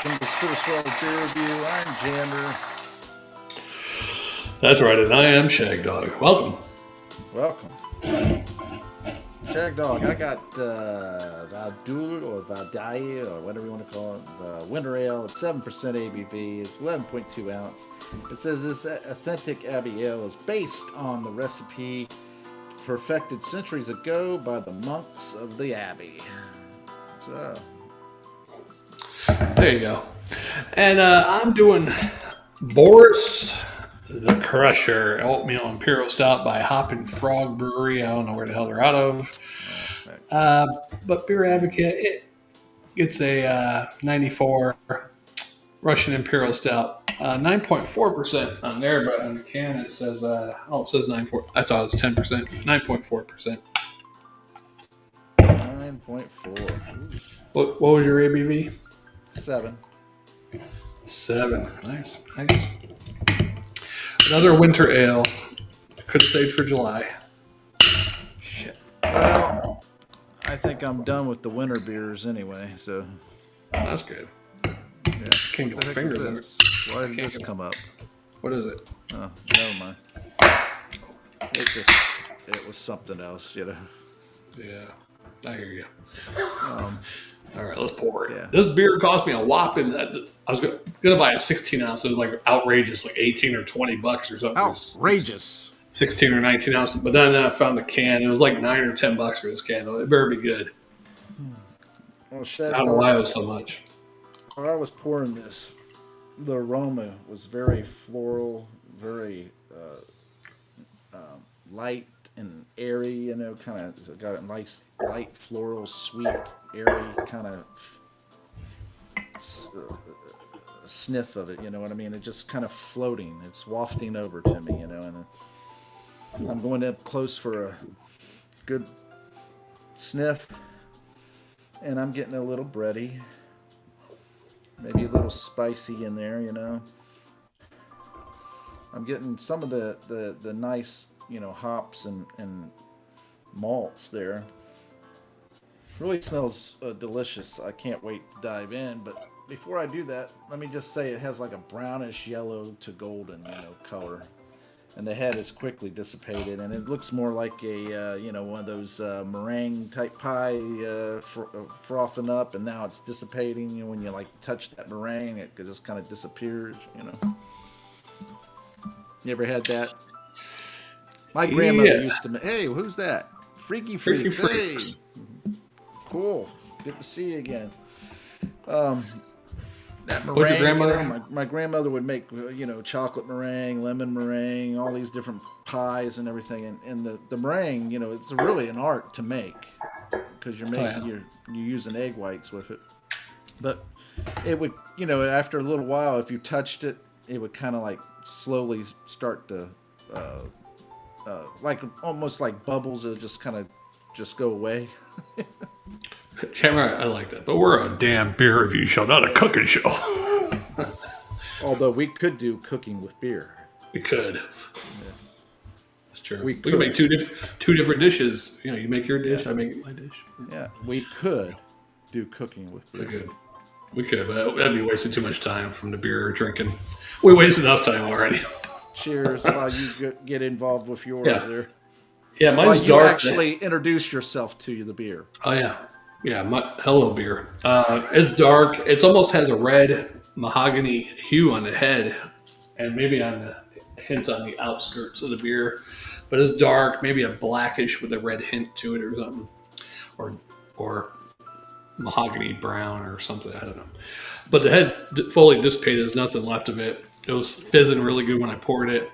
welcome to Spitter Swell Beer Review. I'm Jammer. That's right, and I am Shagdog. Welcome. Welcome. Shagdog, I got Val-Dieu or Val-Dieu or whatever you want to call it. The Winter Ale. It's 7% ABV. It's 11.2 ounce. It says this authentic Abbey Ale is based on the recipe perfected centuries ago by the monks of the Abbey. So, there you go. And I'm doing Boris, the Crushr Oatmeal Imperial Stout by Hoppin Frog Brewery. I don't know where the hell they're out of. But Beer Advocate, it's a 94 Russian Imperial Stout. 9.4% on there, but on the can it says, it says 9.4. I thought it was 10%. 9.4%. 9.4. What was your ABV? 7. 7. Nice. Another winter ale. Could save for July. Shit. Well, I think I'm done with the winter beers anyway, so. That's good. Yeah. Can't get my fingers in it. Why did this come up? What is it? Oh, never mind. It was something else, you know. Yeah, I hear you. Um, All right, let's pour it. Yeah. This beer cost me a whopping. I was gonna buy a 16 ounce. It was like outrageous, like 18 or 20 bucks or something. outrageous. 16 or 19 ounces. But then I found the can. It was like 9 or 10 bucks for this can. It better be good. Well, I don't know why it was so much. While I was pouring this, the aroma was very floral, very light and airy. You know, kind of got a nice light floral, sweet, airy kind of sniff of it. You know what I mean? It just kind of floating. It's wafting over to me. You know, and I'm going up close for a good sniff, and I'm getting a little bready. Maybe a little spicy in there, you know. I'm getting some of the nice, you know, hops and malts there. Really smells delicious. I can't wait to dive in. But before I do that, let me just say it has like a brownish yellow to golden, you know, color. And the head is quickly dissipated, and it looks more like a, you know, one of those meringue type pie frothing up, and now it's dissipating. You know, when you like touch that meringue, it just kind of disappears. You know, you ever had that? My grandmother used to. Hey, who's that? Freaky Freak. Hey, cool. Good to see you again. That meringue, What's your grandmother? you know, my grandmother would make, you know, chocolate meringue, lemon meringue, all these different pies and everything. And the meringue, you know, it's really an art to make because you're making you're using egg whites with it. But it would, you know, after a little while, if you touched it, it would kind of like slowly start to, like almost like bubbles. It would just kind of just go away. Chandler, I like that, but we're a damn beer review show, not a cooking show. Although we could do cooking with beer. We could. Yeah. That's true. We can make two different dishes. You know, you make your dish, I make my dish. Yeah, we could do cooking with beer. We could, but that'd be wasting too much time from the beer drinking. We wasted enough time already. Cheers while you get involved with yours there. Yeah, mine's while you dark. Actually introduce yourself to the beer. Oh, yeah. Yeah, hello beer. It's dark. It almost has a red mahogany hue on the head, and maybe on the hint on the outskirts of the beer. But it's dark, maybe a blackish with a red hint to it or something, or mahogany brown or something. I don't know. But the head fully dissipated. There's nothing left of it. It was fizzing really good when I poured it,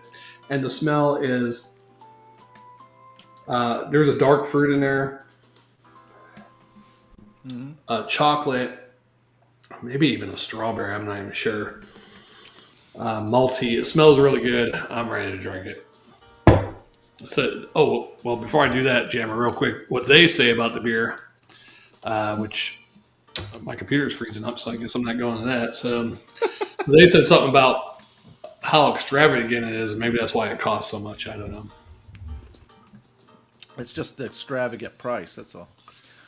and the smell is there's a dark fruit in there. Chocolate, maybe even a strawberry. I'm not even sure. Malty. It smells really good. I'm ready to drink it. Before I do that, Jammer, real quick, what they say about the beer, which my computer's freezing up, so I guess I'm not going to that. So they said something about how extravagant it is, and maybe that's why it costs so much. I don't know. It's just the extravagant price. That's all.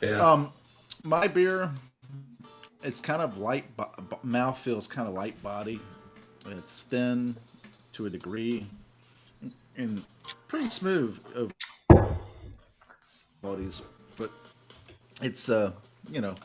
Yeah. My beer it's kind of light. Mouth feels kind of light body. It's thin to a degree, and pretty smooth over bodies. But it's you know,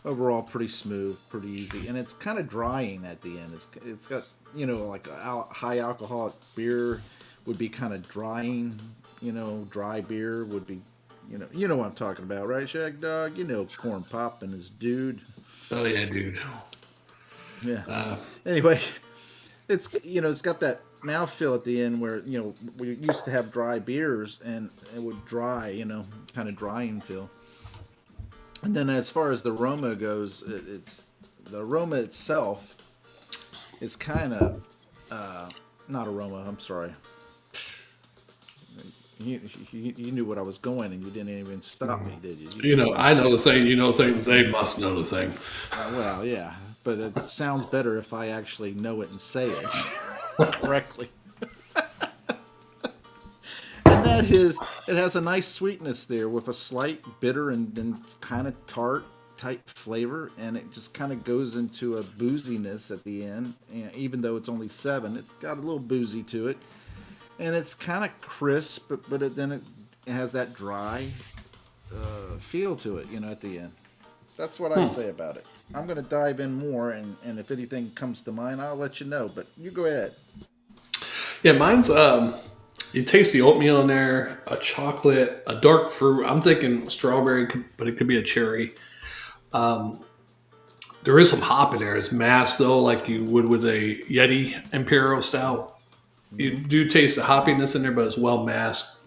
overall pretty smooth, pretty easy, and it's kind of drying at the end. It's got, you know, like a high alcoholic beer would be kind of drying. You know, dry beer would be, you know what I'm talking about, right, Shagdog? You know, corn popping his dude. Oh yeah, dude. Yeah. Anyway, it's, you know, it's got that mouthfeel at the end where, you know, we used to have dry beers and it would dry, you know, kind of drying feel. And then as far as the aroma goes, it's the aroma itself is kind of not aroma. I'm sorry. You knew what I was going, and you didn't even stop me, did you? You know, I know the thing. You know the thing. They must know the thing. Well, yeah, but it sounds better if I actually know it and say it correctly. And that is, it has a nice sweetness there with a slight bitter and kind of tart type flavor, and it just kind of goes into a booziness at the end. And even though it's only 7, it's got a little boozy to it. And it's kind of crisp, but then it has that dry feel to it, you know, at the end. That's what I say about it. I'm going to dive in more, and if anything comes to mind, I'll let you know. But you go ahead. Yeah, mine's, you taste the oatmeal in there, a chocolate, a dark fruit. I'm thinking strawberry, but it could be a cherry. There is some hop in there. It's masked, though, like you would with a Yeti Imperial Stout. You do taste the hoppiness in there, but it's well masked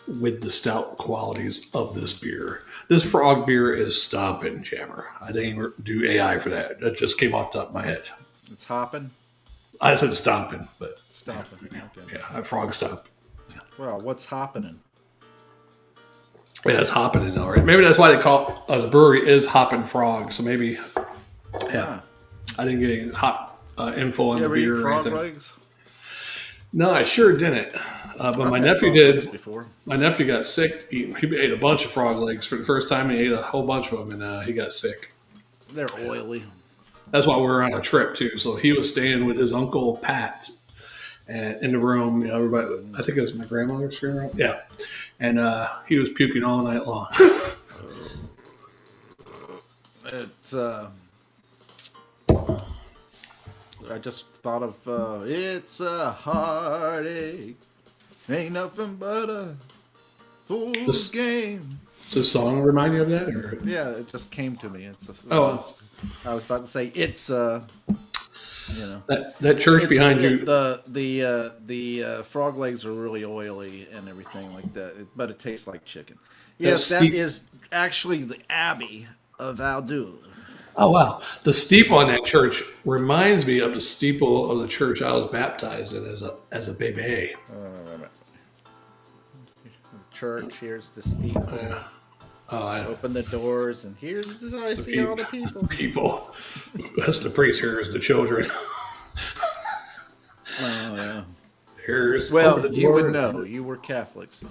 with the stout qualities of this beer. This frog beer is stomping, Jammer. I didn't even do AI for that. That just came off the top of my head. It's hopping? I said stomping, but... Stomping, okay. Yeah, frog stomp. Yeah. Well, what's hopping? Yeah, it's hopping in, all right. Maybe that's why they call the brewery is Hoppin' Frog. So maybe, yeah. I didn't get any hop info on the beer or anything. Legs? No, I sure didn't. But my nephew did. Before. My nephew got sick. He ate a bunch of frog legs for the first time. He ate a whole bunch of them, and he got sick. They're oily. That's why we were on a trip too. So he was staying with his uncle Pat, and in the room, you know, everybody. I think it was my grandmother's funeral. Yeah, and he was puking all night long. It's I just thought of it's a heartache, ain't nothing but a fool's game. Does this song remind you of that, or? Yeah, it just came to me. I was about to say it's you know, that church behind you. The frog legs are really oily and everything like that, but it tastes like chicken. Yes, that is actually the Abbey of Val-Dieu. Oh, wow. The steeple on that church reminds me of the steeple of the church I was baptized in as a baby. The church, here's the steeple. Open the doors, and here's I see all the people. People. That's the priest. Here's the children. Oh, yeah. Here's you would know. You were Catholic. So.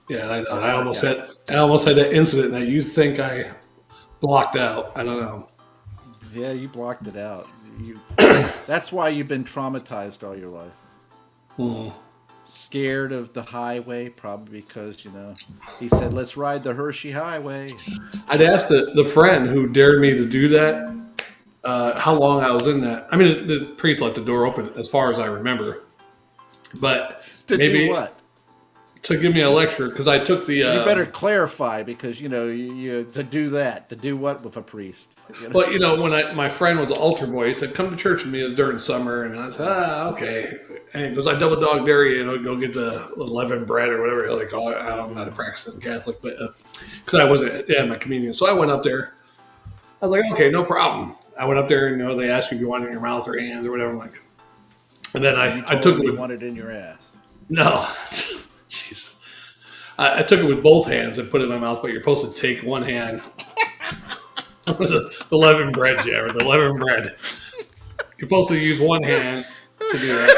Yeah, I know. I almost had that incident that you think I blocked out. I don't know. Yeah, you blocked it out. That's why you've been traumatized all your life. Hmm. Scared of the highway, probably because, you know, he said, let's ride the Hershey Highway. I'd asked the friend who dared me to do that how long I was in that. I mean, the priest left the door open as far as I remember. But to do what? To give me a lecture, because I took the... you better clarify, because, you know, you to do that. To do what with a priest? You know? Well, you know, when my friend was an altar boy, he said, come to church with me. It was during summer. And I said, okay. And he goes, I double dog dairy, you know, go get the leavened bread or whatever they call it. I'm not a practicing Catholic, but because I wasn't in my communion. So I went up there. I was like, okay, no problem. I went up there, and, you know, they asked me if you want it in your mouth or hands or whatever. I'm like, and then I took it. You wanted it in your ass. No. Jeez. I took it with both hands and put it in my mouth, but you're supposed to take one hand. The leavened bread, Jared. The leavened bread. You're supposed to use one hand to do that.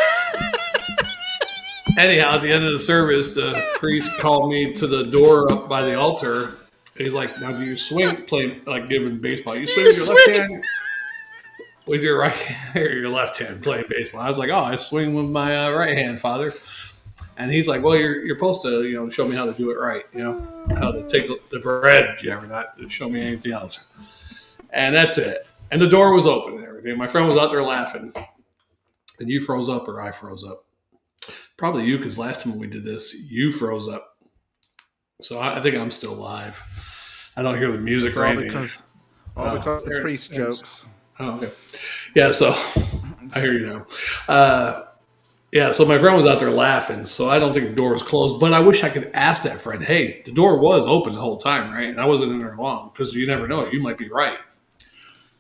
Anyhow, at the end of the service, the priest called me to the door up by the altar, He's like, now do you swing, play like giving baseball? You swing with your left hand, with your right hand, or your left hand playing baseball? I was like, oh, I swing with my right hand, Father. And he's like, well, you're supposed to, show me how to do it right, how to take the bread, Jeffrey, not show me anything else. And that's it. And the door was open and everything. My friend was out there laughing. And you froze up or I froze up. Probably you, because last time we did this, you froze up. So I think I'm still live. I don't hear the music or anything. All because of the priest jokes. Oh, okay. Yeah, so I hear you now. Yeah, so my friend was out there laughing, so I don't think the door was closed. But I wish I could ask that friend, hey, the door was open the whole time, right? And I wasn't in there long, because you never know. You might be right.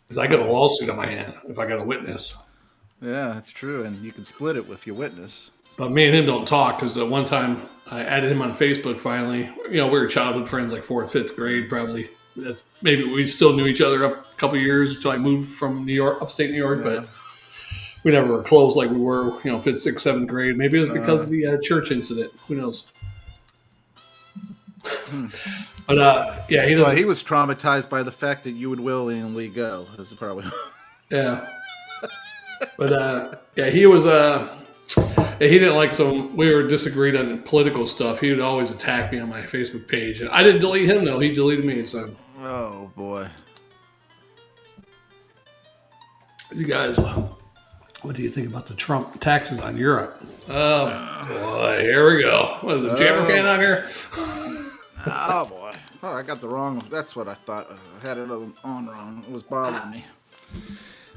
Because I got a lawsuit on my hand if I got a witness. Yeah, that's true, and you can split it with your witness. But me and him don't talk, because one time I added him on Facebook finally. We were childhood friends, like 4th, 5th grade, probably. Maybe we still knew each other up a couple of years until I moved from New York, upstate New York, but we never were close like we were, 5th, 6th, 7th grade. Maybe it was because of the church incident. Who knows? But yeah, he was traumatized by the fact that you would willingly go. That's probably. Yeah. But yeah, he was. He didn't like some. We were disagreed on political stuff. He would always attack me on my Facebook page, and I didn't delete him though. He deleted me. So. Oh boy. You guys. What do you think about the Trump taxes on Europe? Oh, boy. Here we go. What is it, Jammer Can on here? Oh, boy. Oh, I got the wrong. That's what I thought. I had it on wrong. It was bothering me.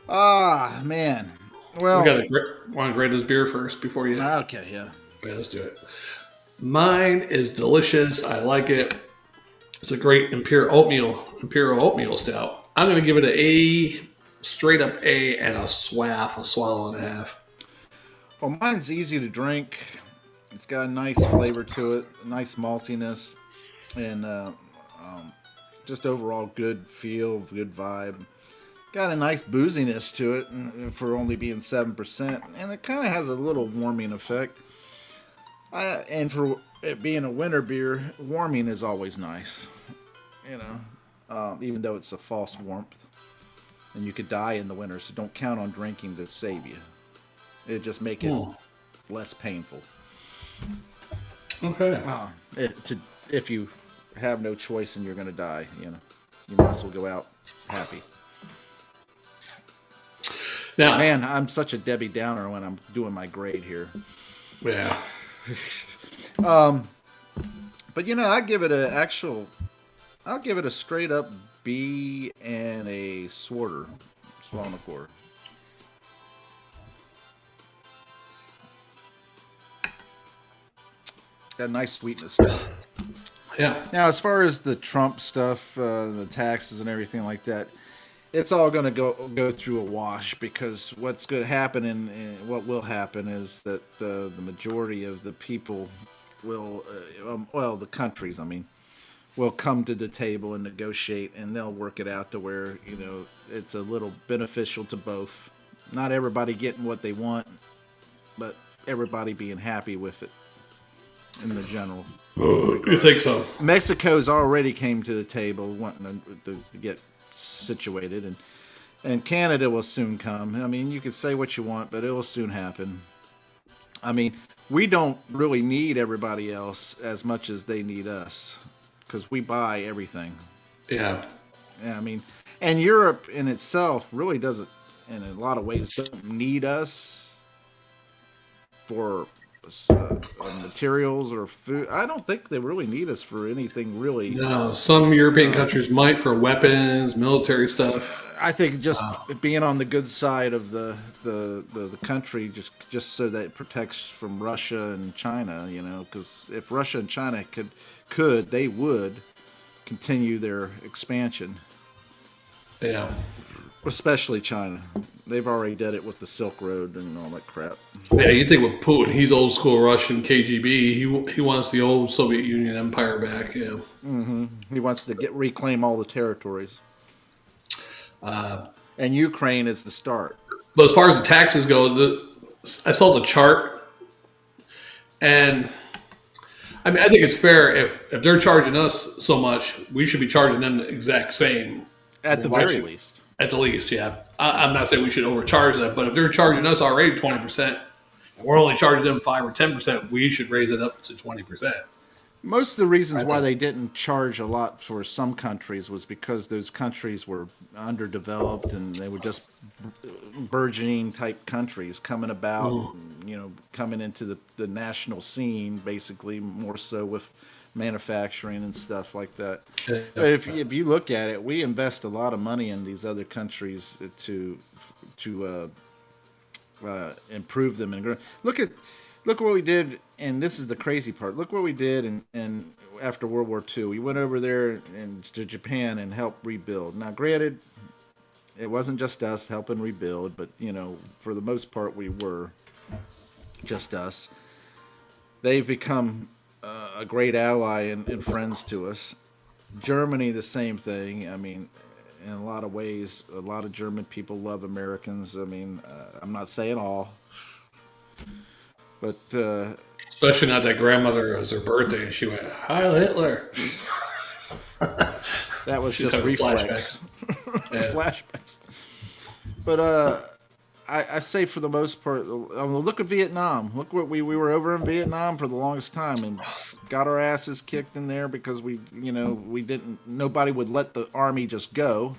Ah, man. Well, we want to grade this beer first before you. Okay, yeah. Okay, let's do it. Mine is delicious. I like it. It's a great Imperial Oatmeal Stout. I'm going to give it an A. Straight up A and a swallow and a half. Well, mine's easy to drink. It's got a nice flavor to it, a nice maltiness, and just overall good feel, good vibe. Got a nice booziness to it for only being 7%, and it kind of has a little warming effect. And for it being a winter beer, warming is always nice, even though it's a false warmth. And you could die in the winter, so don't count on drinking to save you. It just make it less painful. Okay. If you have no choice and you're going to die, you might as well go out happy. Now, man, I'm such a Debbie Downer when I'm doing my grade here. Yeah. But I give it I'll give it a straight up B and a swallow and a quarter. Got a nice sweetness to it. Yeah. Now, as far as the Trump stuff, the taxes and everything like that, it's all going to go through a wash, because what's going to happen and what will happen is that the majority of the people will, the countries, will come to the table and negotiate, and they'll work it out to where, it's a little beneficial to both. Not everybody getting what they want, but everybody being happy with it in the general. You think so? Mexico's already came to the table wanting to get situated, and Canada will soon come. You can say what you want, but it will soon happen. We don't really need everybody else as much as they need us, because we buy everything. Yeah. Yeah, and Europe in itself really doesn't, in a lot of ways, doesn't need us for materials or food. I don't think they really need us for anything, really. No, some European countries might for weapons, military stuff. I think just being on the good side of the country, just so that it protects from Russia and China, because if Russia and China could, they would continue their expansion. Yeah. Especially China. They've already did it with the Silk Road and all that crap. Yeah, you think with Putin, he's old school Russian KGB. He wants the old Soviet Union empire back. Yeah. Mm-hmm. He wants to reclaim all the territories. And Ukraine is the start. But as far as the taxes go, I saw the chart, and I mean, I think it's fair if they're charging us so much, we should be charging them the exact same. I At mean, the why very should- least. At the least, yeah. I'm not saying we should overcharge them, but if they're charging us already 20%, and we're only charging them 5 or 10%, we should raise it up to 20%. Most of the reasons why they didn't charge a lot for some countries was because those countries were underdeveloped and they were just burgeoning type countries coming about, coming into the national scene, basically more so with manufacturing and stuff like that. But if you look at it, we invest a lot of money in these other countries to improve them and grow. Look what we did, and this is the crazy part. Look what we did, and after World War II, we went over there to Japan and helped rebuild. Now, granted, it wasn't just us helping rebuild, but for the most part, we were just us. They've become a great ally and friends to us. Germany, the same thing. I mean, in a lot of ways, a lot of German people love Americans. I mean, I'm not saying all, but especially not that grandmother, it was her birthday, and she went, "Heil Hitler." that was She's just having reflex. Flashbacks. But I say for the most part, look at Vietnam. Look what we were over in Vietnam for the longest time and got our asses kicked in there because nobody would let the army just go.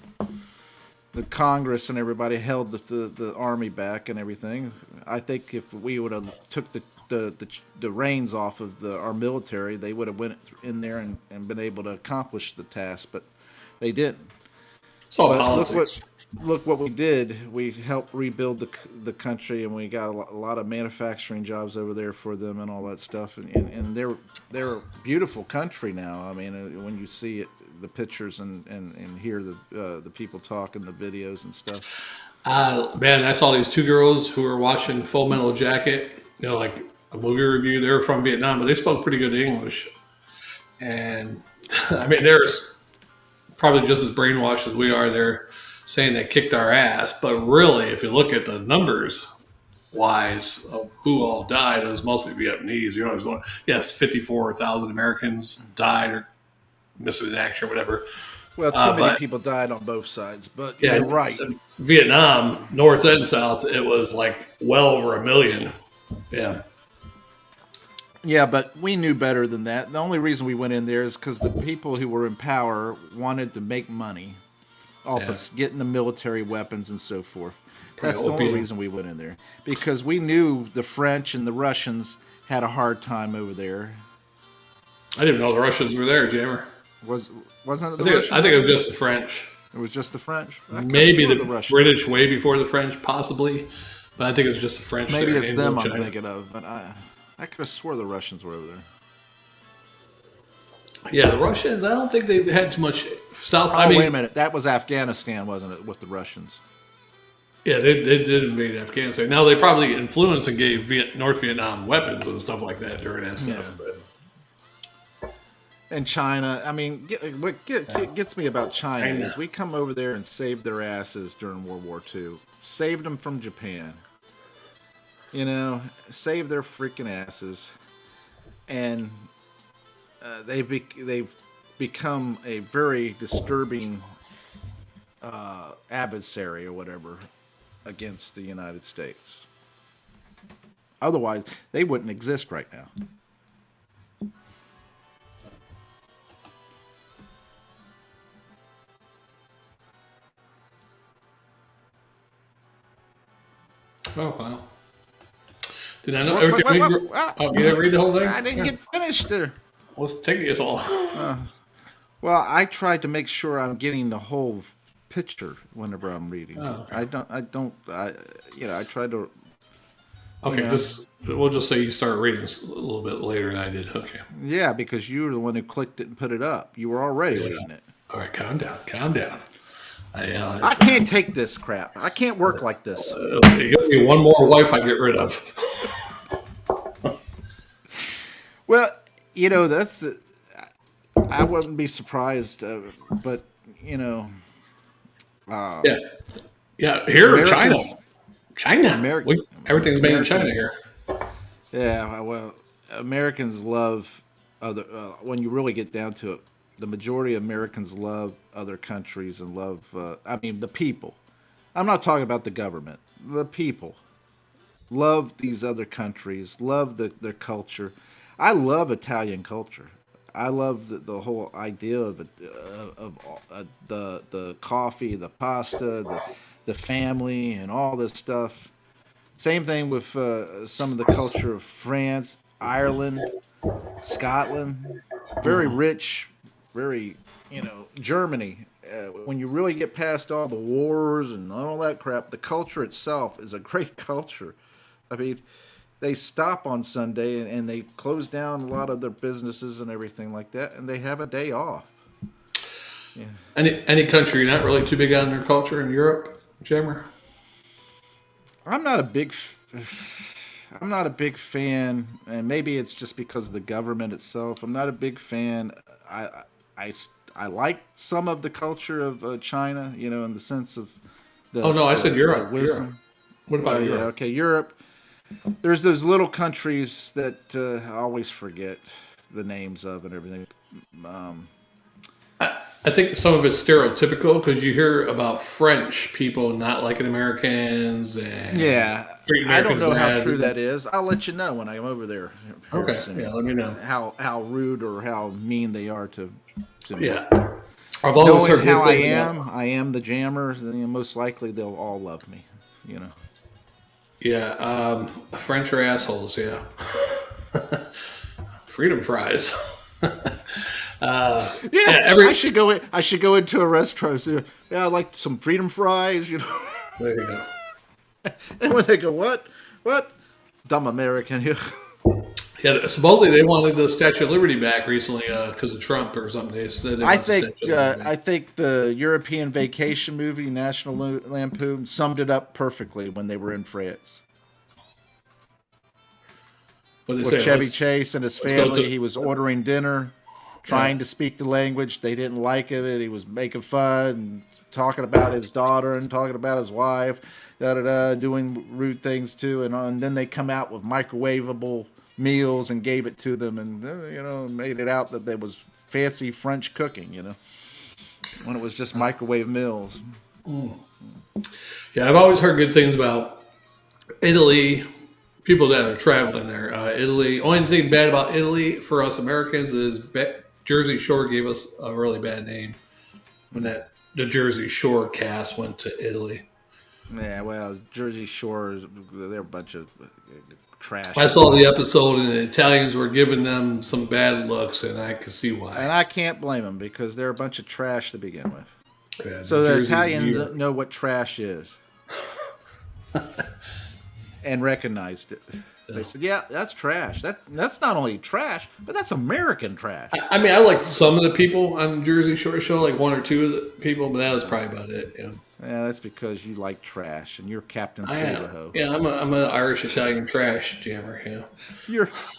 The Congress and everybody held the army back and everything. I think if we would have took the reins off of our military, they would have went in there and been able to accomplish the task, but they didn't. It's all But politics. look what we did. We helped rebuild the country, and we got a lot of manufacturing jobs over there for them and all that stuff. And they're a beautiful country now. I mean, when you see it, the pictures and hear the people talk and the videos and stuff. Man, I saw these two girls who were watching Full Metal Jacket, like a movie review. They were from Vietnam, but they spoke pretty good English. And I mean, they're probably just as brainwashed as we are. They're saying they kicked our ass, but really, if you look at the numbers wise of who all died, it was mostly Vietnamese. It was yes, 54,000 Americans died or missing in action or whatever. Well, too many people died on both sides, but yeah, you're right. Vietnam, north and south, it was like well over 1 million. Yeah. Yeah, but we knew better than that. The only reason we went in there is because the people who were in power wanted to make money off us getting the military weapons and so forth. That's the only reason we went in there. Because we knew the French and the Russians had a hard time over there. I didn't know the Russians were there, Jammer. Wasn't it the Russians? I think it was just the French. It was just the French? Maybe the British way before the French, possibly. But I think it was just the French. Maybe it's them I'm thinking of. But I could have swore the Russians were over there. Yeah, the Russians, I don't think they had too much south. Oh, wait a minute. That was Afghanistan, wasn't it, with the Russians? Yeah, they did invade Afghanistan. Now, they probably influenced and gave North Vietnam weapons and stuff like that during that stuff. Yeah. But. And China. I mean, what gets me about China is we come over there and saved their asses during World War II. Saved them from Japan. Saved their freaking asses. And they've become a very disturbing adversary or whatever against the United States. Otherwise, they wouldn't exist right now. Oh, wow. Did I know everything? You didn't read the whole thing? I didn't get finished there. What's taking us all? Well, I tried to make sure I'm getting the whole picture whenever I'm reading. Oh, okay. I tried to. Okay, we'll just say you started reading this a little bit later than I did. Okay. Yeah, because you were the one who clicked it and put it up. You were already reading it. All right, calm down. I can't take this crap. I can't work like this. You give me one more wife I get rid of. Well, that's I wouldn't be surprised, but yeah. Here in China, everything's made in China here. Yeah, well, Americans love other. When you really get down to it, the majority of Americans love other countries and love. I mean, the people. I'm not talking about the government. The people love these other countries. Love their culture. I love Italian culture. I love the whole idea of it, the coffee, the pasta, the family, and all this stuff. Same thing with some of the culture of France, Ireland, Scotland. Very rich, very, Germany. When you really get past all the wars and all that crap, the culture itself is a great culture. I mean, they stop on Sunday and they close down a lot of their businesses and everything like that, and they have a day off. Yeah. Any country you're not really too big on their culture in Europe, Jammer? I'm not a big I'm not a big fan, and maybe it's just because of the government itself. I'm not a big fan. I I, I like some of the culture of China, in the sense of Oh no, I said the Europe. Europe. wisdom. What about Yeah, Europe? okay, Europe. There's those little countries that I always forget the names of and everything. Um, I think some of it's stereotypical because you hear about French people not liking Americans and yeah, treating I don't Americans know how bad. true that is. I'll let you know when I'm over there, Okay, Harrison, yeah, let me know. how rude or how mean they are to me. Yeah, I've always Knowing heard how good things about. I am the jammer. Most likely they'll all love me. You know. Yeah, French are assholes. Yeah, freedom fries. Yeah, every I should go in. I should go into a restaurant. Say, yeah, I'd like some freedom fries. there you go. And when they go, what, dumb American. Yeah, supposedly they wanted the Statue of Liberty back recently because of Trump or something. They said they I want the think Statue of Liberty I back. think the European Vacation movie, National Lampoon, summed it up perfectly when they were in France What they with say? Chevy Chase and his Let's go family. to He was ordering dinner, yeah. trying to speak the language. They didn't like it. He was making fun and talking about his daughter and talking about his wife, doing rude things too. And then they come out with microwavable meals and gave it to them, and made it out that there was fancy French cooking. When it was just microwave meals. Yeah, I've always heard good things about Italy. People that are traveling there, Italy. Only thing bad about Italy for us Americans is Jersey Shore gave us a really bad name when the Jersey Shore cast went to Italy. Yeah, well, Jersey Shore, they're a bunch of trash. I saw the episode and the Italians were giving them some bad looks, and I could see why. And I can't blame them because they're a bunch of trash to begin with. Yeah, So the Jersey Italians know what trash is and recognized it. They said, "Yeah, that's trash. That's not only trash, but that's American trash." I mean, I liked some of the people on the Jersey Shore show, like one or two of the people, but that was probably about it. Yeah, Yeah, that's because you like trash and you're Captain I am. Savaho. Yeah, I'm an Irish Italian trash jammer. Yeah,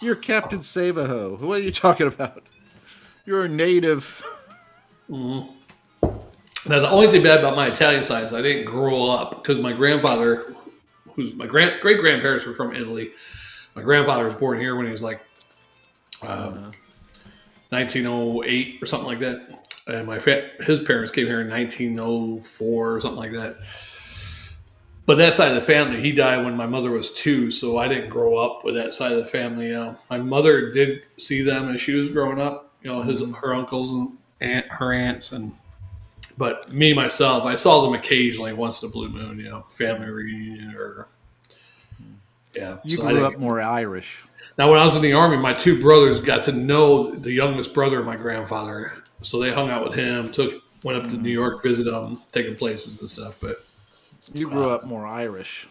You're Captain Savaho. What are you talking about? You're a native. now the only thing bad about my Italian side is I didn't grow up because my grandfather, who's my great grandparents were from Italy. My grandfather was born here when he was like 1908 or something like that, and his parents came here in 1904 or something like that. But that side of the family, he died when my mother was 2, so I didn't grow up with that side of the family. My mother did see them as she was growing up, her uncles and her aunts, but me myself, I saw them occasionally once in a blue moon, family reunion or yeah. You So I grew didn't. up more Irish. Now, when I was in the Army, my 2 brothers got to know the youngest brother of my grandfather. So they hung out with him, went up to New York, visited him, taking places and stuff. But You grew up more Irish.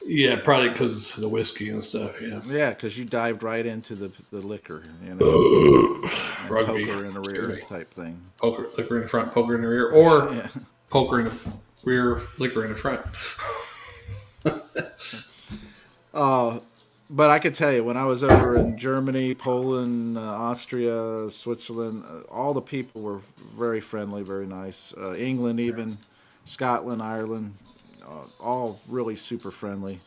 yeah, probably because of the whiskey and stuff. Yeah. Yeah, because you dived right into the liquor, and Rugby. poker in the rear Rugby. type thing. Poker, liquor in the front, poker in the rear, or Yeah. poker in the rear, liquor in the front. But I could tell you, when I was over in Germany, Poland, Austria, Switzerland, all the people were very friendly, very nice. England, even Scotland, Ireland, all really super friendly.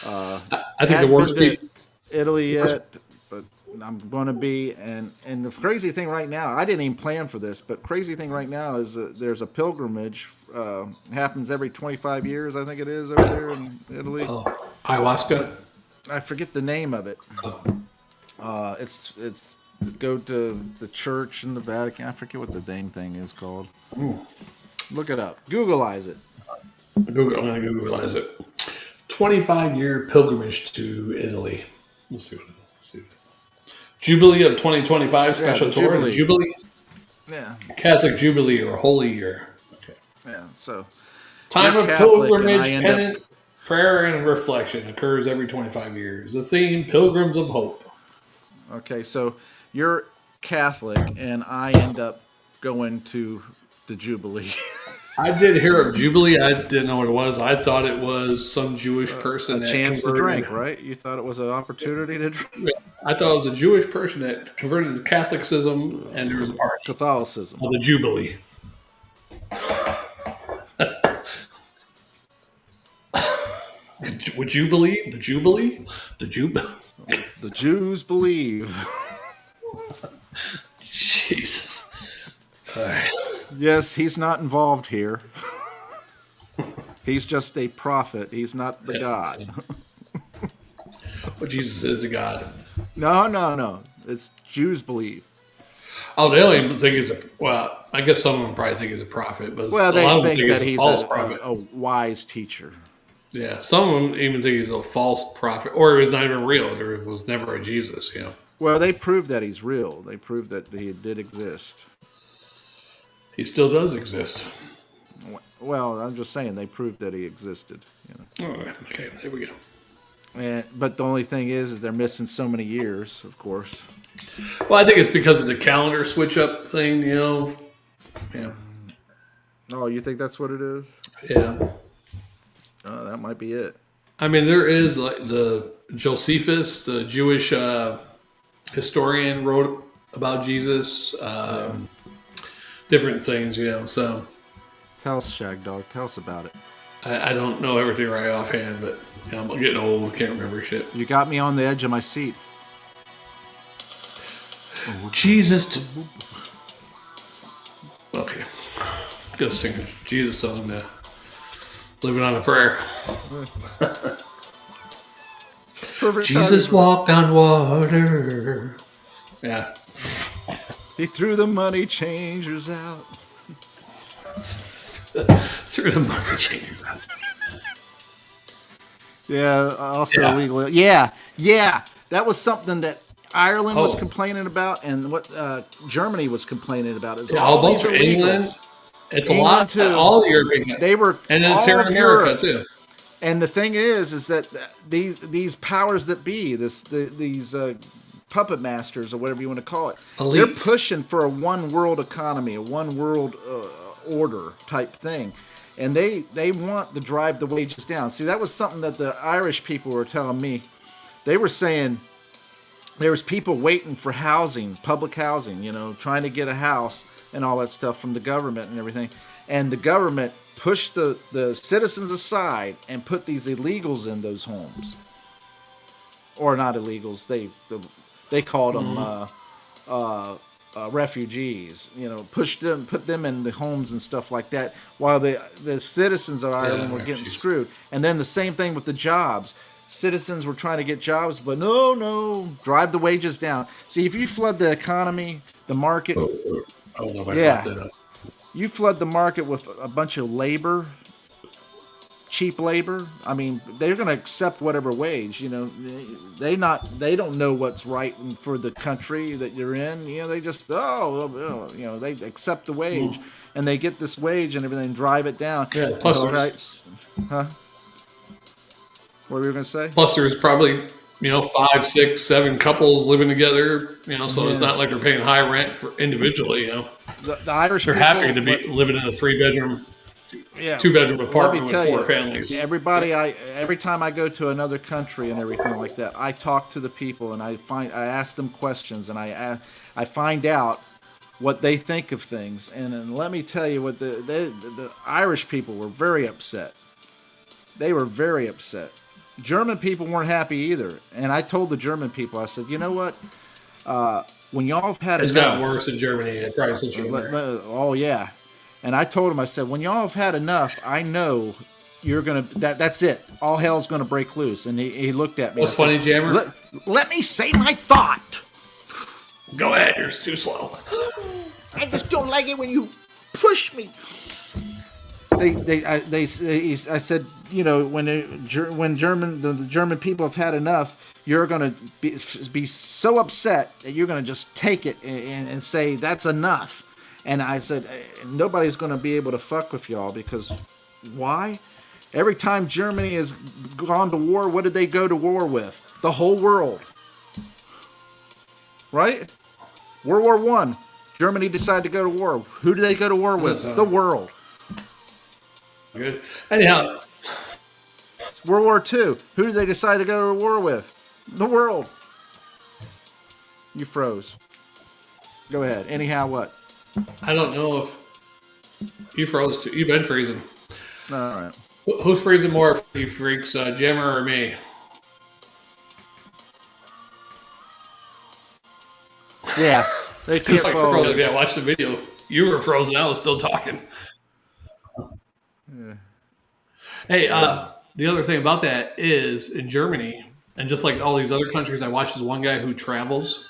I think the Hadn't worst been to people. Italy yet, but I'm going to be, and the crazy thing right now, I didn't even plan for this, but crazy thing right now is there's a pilgrimage, happens every 25 years, I think it is, over there in Italy. Oh, ayahuasca. I forget the name of it. Oh, It's go to the church in the Vatican. I forget what the dang thing is called. Look it up. Googleize it. I'm going to Googleize it. 25-year pilgrimage to Italy. Let's see what it is. Jubilee of 2025 special the tour. Jubilee. The Jubilee. Yeah, Catholic Jubilee or Holy Year. Okay. yeah. So Time you're of Catholic, and pilgrimage, I end up- penance, prayer, and reflection occurs every 25 years. The theme, Pilgrims of Hope. Okay, so you're Catholic, and I end up going to the Jubilee. I did hear of Jubilee. I didn't know what it was. I thought it was some Jewish person A that chance to converted. drink, right? You thought it was an opportunity to drink? I thought it was a Jewish person that converted to Catholicism, and there was a party Catholicism. of the Jubilee. Would you believe the Jubilee? The Jubilee. The Jews believe. Jesus. All right. Yes, he's not involved here. He's just a prophet. He's not the God. But Jesus is the God. No. It's Jews believe. Oh, they don't even think he's a. Well, I guess some of them probably think he's a prophet, but Well, a lot of they them think that he's he's a false prophet. a wise teacher. Yeah, some of them even think he's a false prophet, or he was not even real. There was never a Jesus. You know. Well, they proved that he's real. They proved that he did exist. He still does exist. Well, I'm just saying they proved that he existed. You know. All right. Okay. There we go. But the only thing is they're missing so many years, of course. Well, I think it's because of the calendar switch up thing. You know. Yeah. Oh, you think that's what it is? Yeah. Oh, that might be it. I mean, there is like the Josephus, the Jewish historian, wrote about Jesus. Different things, you know. So Tell us, Shagdog. Tell us about it. I don't know everything right offhand, but you know, I'm getting old. I can't remember shit. You got me on the edge of my seat. Jesus. Okay. Gonna sing a Jesus song now. Living on a prayer. Perfect Jesus timing. walked on water. Yeah. He threw the money changers out. Through the money changers. Yeah, also Yeah. illegal. Yeah. That was something that Ireland was Oh. complaining about, and what Germany was complaining about. Is Yeah, all a bunch these of illegals. England. It's a England lot. too. All European. They were And then all it's here in of America Europe. too. And the thing is that these powers that be, these puppet masters or whatever you want to call it, they're Elites. pushing for a one world economy, a one world order type thing, and they want to drive the wages down. See, that was something that the Irish people were telling me. They were saying there was people waiting for housing, public housing, you know, trying to get a house and all that stuff from the government and everything, and the government pushed the citizens aside and put these illegals in those homes, or not illegals. They called them refugees. You know, put them in the homes and stuff like that, while the citizens of Ireland were getting refugees. screwed. And then the same thing with the jobs. Citizens were trying to get jobs, but no, drive the wages down. See, if you flood the economy, the market, I don't know if I Yeah. brought that up. you flood the market with a bunch of labor, cheap labor. I mean, they're going to accept whatever wage. You know, they don't know what's right for the country that you're in. You know, they just they accept the wage, and they get this wage and everything, drive it down. Yeah, plus All there's- right, huh? What were you going to say? Plus, there's probably 5, 6, 7 couples living together. So it's Yeah. not like they're paying high rent for individually. The Irish They're people, happy to be living in a 3-bedroom, yeah. 2-bedroom apartment with tell 4 you, families. Everybody, every time I go to another country and everything like that, I talk to the people and I ask them questions, and I find out what they think of things. And let me tell you what the Irish people were very upset. They were very upset. German people weren't happy either. And I told the German people, I said, you know what? When y'all have had It's enough, gotten worse in Germany, probably since you were there. oh yeah, and I told him, I said, when y'all have had enough, I know you're gonna that's it. All hell's gonna break loose. And he looked at me. What's funny, Jammer? Let me say my thought. Go ahead, you're too slow. I just don't like it when you push me. I said, you know, when the German people have had enough, you're gonna be so upset that you're gonna just take it and say that's enough. And I said, nobody's gonna be able to fuck with y'all because why? Every time Germany has gone to war, what did they go to war with? The whole world, right? World War One. Germany decided to go to war. Who did they go to war with? The world. Good. Anyhow, World War II. Who did they decide to go to war with? The world. You froze. Go ahead. Anyhow, what? I don't know if you froze too. You've been freezing. All right. Who's freezing more, you freaks, Jammer or me? Yeah. They can't Like frozen. Yeah, watch the video. You were frozen. I was still talking. Yeah. Hey, the other thing about that is in Germany, and just like all these other countries, I watched this one guy who travels.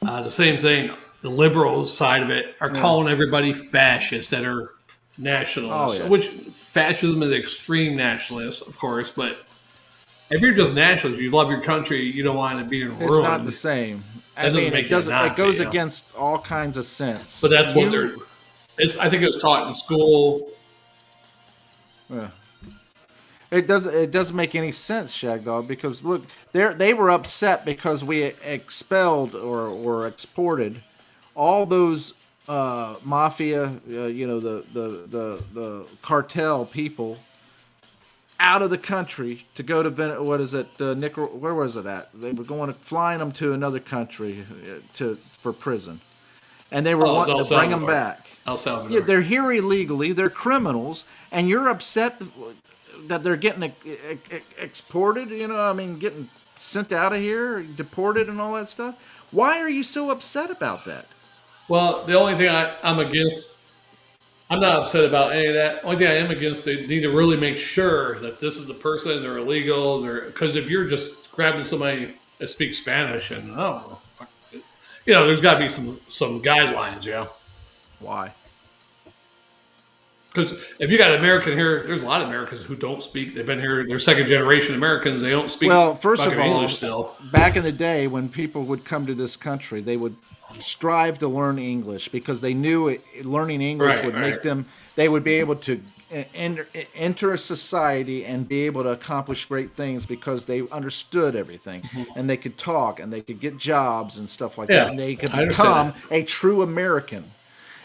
The same thing. The liberal side of it are calling everybody fascist that are nationalists, which fascism is extreme nationalist, of course. But if you're just nationalist, you love your country, you don't want to be in ruin. It's not the same. I mean, it goes against all kinds of sense. But that's what they're. I think it was taught in school. Yeah. It doesn't make any sense, Shagdog, because look, they were upset because we expelled or exported all those mafia, the cartel people out of the country to go to where was it at? They were flying them to another country for prison, and they were wanting to bring them back. El Salvador. Yeah, they're here illegally. They're criminals, and you're upset that they're getting exported. You know, I mean, getting sent out of here, deported, and all that stuff. Why are you so upset about that? Well, the only thing I'm against, I'm not upset about any of that. The only thing I am against, they need to really make sure that this is the person, they're illegal. Because if you're just grabbing somebody that speaks Spanish and, there's got to be some guidelines, yeah. Why? Because if you got an American here, there's a lot of Americans who don't speak. They've been here, they're second generation Americans. They don't speak first of all, English still. Back in the day when people would come to this country, they would strive to learn English because they knew learning English would make them, they would be able to enter a society and be able to accomplish great things because they understood everything and they could talk and they could get jobs and stuff like that. And they could become a true American.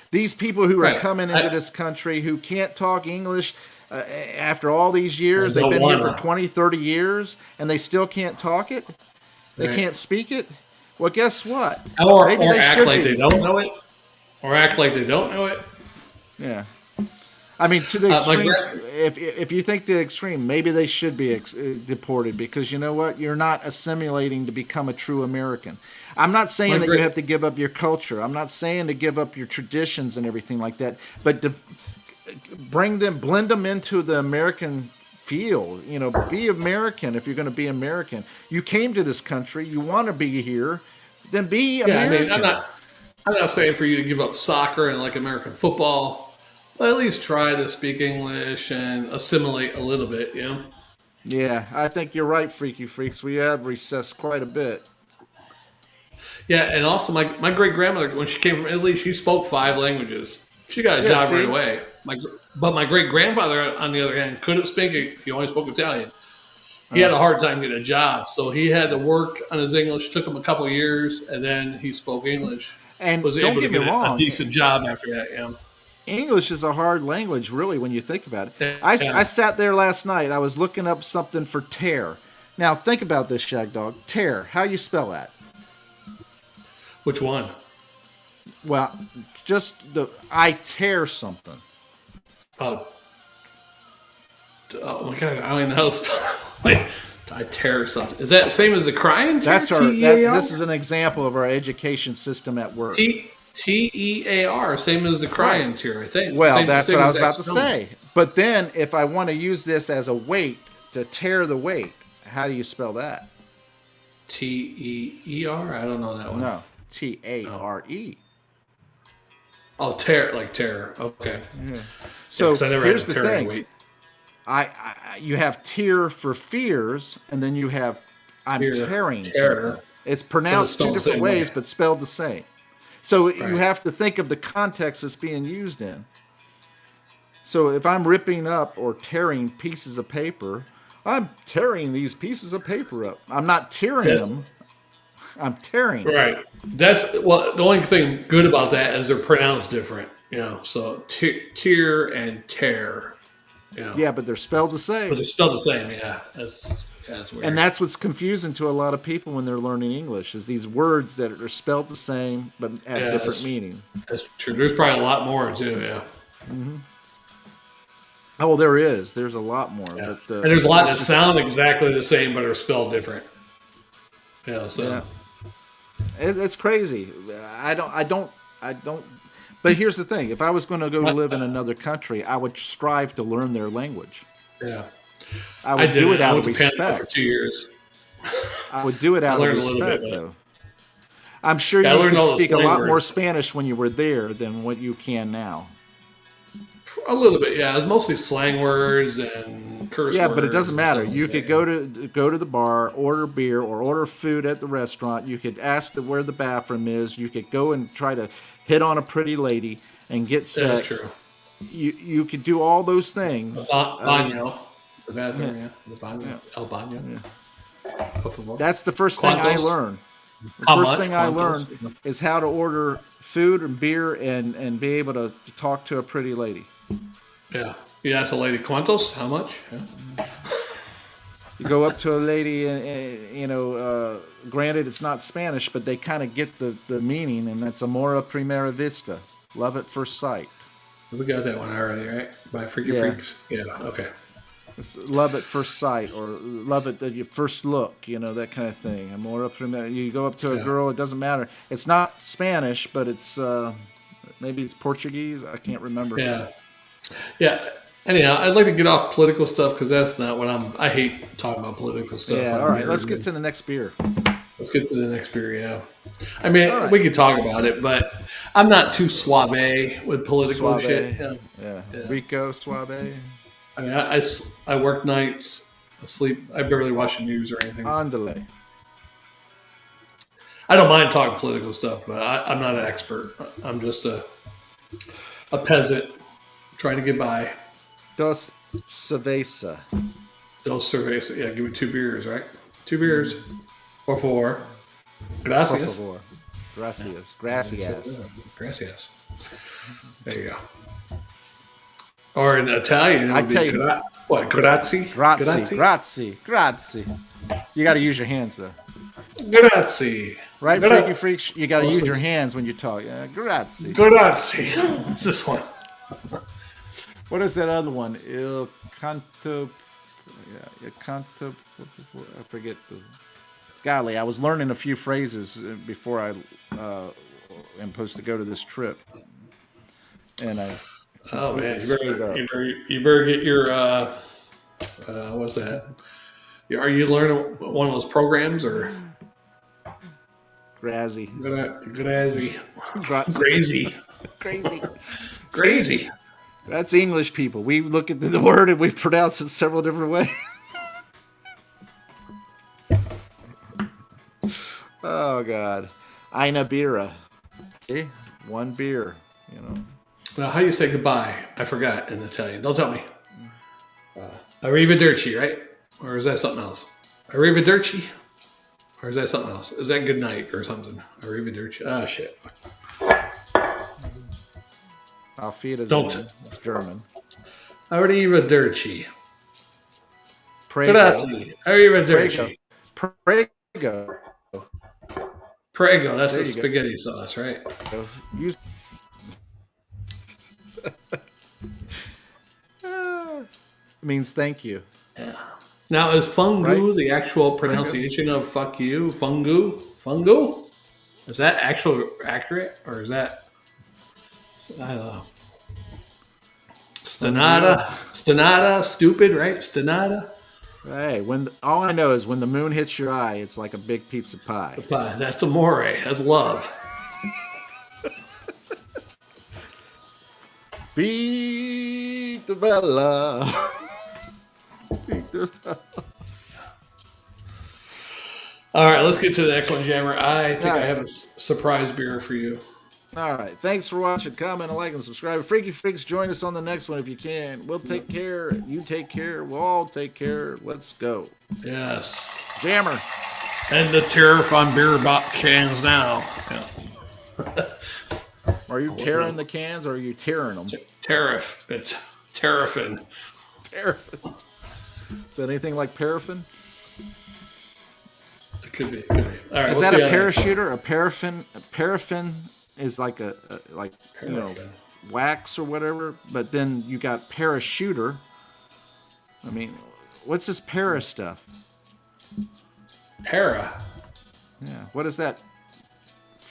These people who are coming into this country who can't talk English after all these years, they've been here for 20, 30 years, and they still can't talk it. They can't speak it. Well, guess what? Or act like they don't know it. Or act like they don't know it. Yeah. I mean, to the extreme, if you think the extreme, maybe they should be deported because you know what? You're not assimilating to become a true American. I'm not saying that you have to give up your culture. I'm not saying to give up your traditions and everything like that, but to blend them into the American feel. You know, be American if you're going to be American. You came to this country. You want to be here. Then be American. I mean, I'm not saying for you to give up soccer and like American football, but at least try to speak English and assimilate a little bit, you know? Yeah, I think you're right, Freaky Freaks. We have recessed quite a bit. Yeah, and also my great-grandmother, when she came from Italy, she spoke 5 languages. She got a job right away. But my great-grandfather, on the other hand, couldn't speak it. He only spoke Italian. He had a hard time getting a job, so he had to work on his English. Took him a couple of years, and then he spoke English. And was don't able get to me get wrong. a decent job after that, yeah. English is a hard language, really, when you think about it. I sat there last night. I was looking up something for tear. Now, think about this, Shagdog. Tear. How you spell that? Which one? Well, just I tear something. Oh my God, I don't even know how to spell. Wait, I tear something. Is that same as the crying tear? That's our. This is an example of our education system at work. Tear, same as the crying tear, I think. Well, same, that's same what I was exact about to spelling. say. But then, if I want to use this as a weight to tear the weight, how do you spell that? Teer? I don't know that one. No, Tare. Oh, tear, like terror. Okay. Yeah. So I never here's had the a tearing thing. weight. You have tear for fears, and then you have I'm tearing terror. something. It's pronounced two different ways, but spelled the same. So you have to think of the context it's being used in. So if I'm ripping up or tearing pieces of paper, I'm tearing these pieces of paper up. I'm not tearing them. I'm tearing. Right. The only thing good about that is they're pronounced different. So tear and tear. Yeah, but they're spelled the same. But they're still the same. Yeah, that's weird. And that's what's confusing to a lot of people when they're learning English is these words that are spelled the same but have different meaning. That's true. There's probably a lot more too. Yeah. Mm-hmm. Oh, there is. There's a lot more. Yeah. But and there's a lot that sound exactly the same but are spelled different. So it's crazy. I don't. But here's the thing: if I was going to go live in another country, I would strive to learn their language. Yeah, I would do it out of respect. Canada for 2 years. I would do it out of respect, though. I'm sure you could speak a lot more Spanish when you were there than what you can now. A little bit, yeah. It's mostly slang words and curse words. Yeah, but it doesn't matter. You could go to the bar, order beer, or order food at the restaurant. You could ask where the bathroom is. You could go and try to hit on a pretty lady and get sex. That's true. You could do all those things. Baño. The bathroom, yeah. The baño. El baño. Yeah. That's the first thing I learned. The first thing I learned is how to order food and beer and be able to talk to a pretty lady. Yeah. You ask a lady, ¿cuántos? How much? Yeah. You go up to a lady, and granted it's not Spanish, but they kind of get the meaning, and that's amor a primera vista, love at first sight. We got that one already, right? By Freaky Freaks? Yeah, okay. It's love at first sight, or love at your first look, that kind of thing. Amor a primera. You go up to a girl, it doesn't matter. It's not Spanish, but it's maybe it's Portuguese. I can't remember. Yeah. Yeah. Anyhow, I'd like to get off political stuff because that's not what I hate talking about political stuff. Yeah, all right. Let's get to the next beer. Let's get to the next beer, yeah. I mean, we could talk about it, but I'm not too suave with political shit. Yeah. Rico, suave. I mean, I work nights. I sleep. I barely watch the news or anything. Andale. I don't mind talking political stuff, but I'm not an expert. I'm just a peasant trying to get by. Dos cerveza. Dos cerveza. Yeah, give me 2 beers, right? 2 beers. Or 4. Gracias. Por favor. Gracias. Gracias. Gracias. There you go. Or in Italian, I tell you what? Grazie. Grazie. You got to use your hands though. Grazie. Right, Freaky Freaks. You got to use your hands when you talk. Grazie. Grazie. What's this one? What is that other one? Il canto. Yeah, il canto. I forget the. Golly, I was learning a few phrases before I am supposed to go to this trip, and I. Oh man, you better get your what's that? Are you learning one of those programs or? Grazie. Crazy. That's English people. We look at the word and we pronounce it several different ways. Oh God, Eine Bira. See, 1 beer. Now, how do you say goodbye? I forgot in Italian. Don't tell me. Arrivederci, right? Or is that something else? Arrivederci? Or is that something else? Is that good night or something? Arrivederci. Ah, shit. Auf Wiedersehen. It's German. Arrivederci. Prego. Grazie. Arrivederci. Prego. Prego. That's the spaghetti sauce, right? Use. Means thank you. Yeah. Now, is fungu Right? the actual pronunciation of fuck you? Fungu? Fungu? Is that actual accurate? Or is that, I don't know. Fungu. Stenata, stupid, right? Stenata. Hey, all I know is when the moon hits your eye, it's like a big pizza pie. That's amore. That's love. Beat the Bella. Beat the Bella. All right, let's get to the next one, Jammer. I think All I right. have a surprise beer for you. All right. Thanks for watching. Comment, like, and subscribe. Freaky Freaks, join us on the next one if you can. We'll take care. You take care. We'll all take care. Let's go. Yes. Jammer. And the tariff on beer cans now. Yeah. Are you tearing the cans or are you tearing them? Tariff. It's tariffing. Paraffin. Is that anything like paraffin? It could be. It could be. All right. Is that a parachuter? A paraffin? A paraffin is like wax or whatever. But then you got parachuter. I mean, what's this para stuff? Para. Yeah. What is that?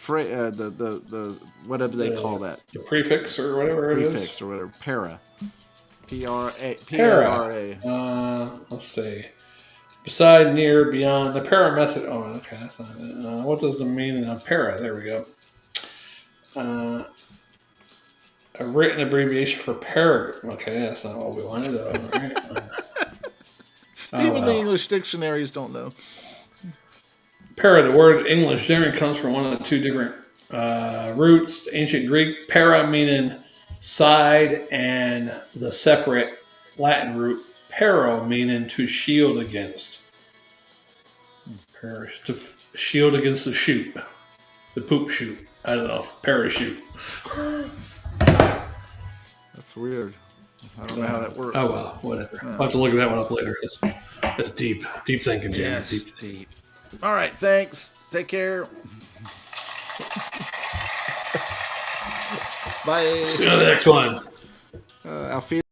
The whatever they call that. The prefix or whatever it is. Prefix or whatever. Para. P-R-A. Para. Let's see. Beside, near, beyond. The para method. Oh, okay. That's not it. What does the meaning of para? There we go. A written abbreviation for para. Okay, that's not what we wanted. Right. Even the English dictionaries don't know. Para, the word English generally comes from one of the two different roots. Ancient Greek, para meaning side, and the separate Latin root, pero meaning to shield against. To shield against the chute, the poop chute. I don't know, parachute. That's weird. I don't know how that works. Oh well, whatever. I'll have to look at that one up later. That's deep thinking, Jim. Yes, deep. All right, thanks. Take care. Bye. See you on the next one. I'll feed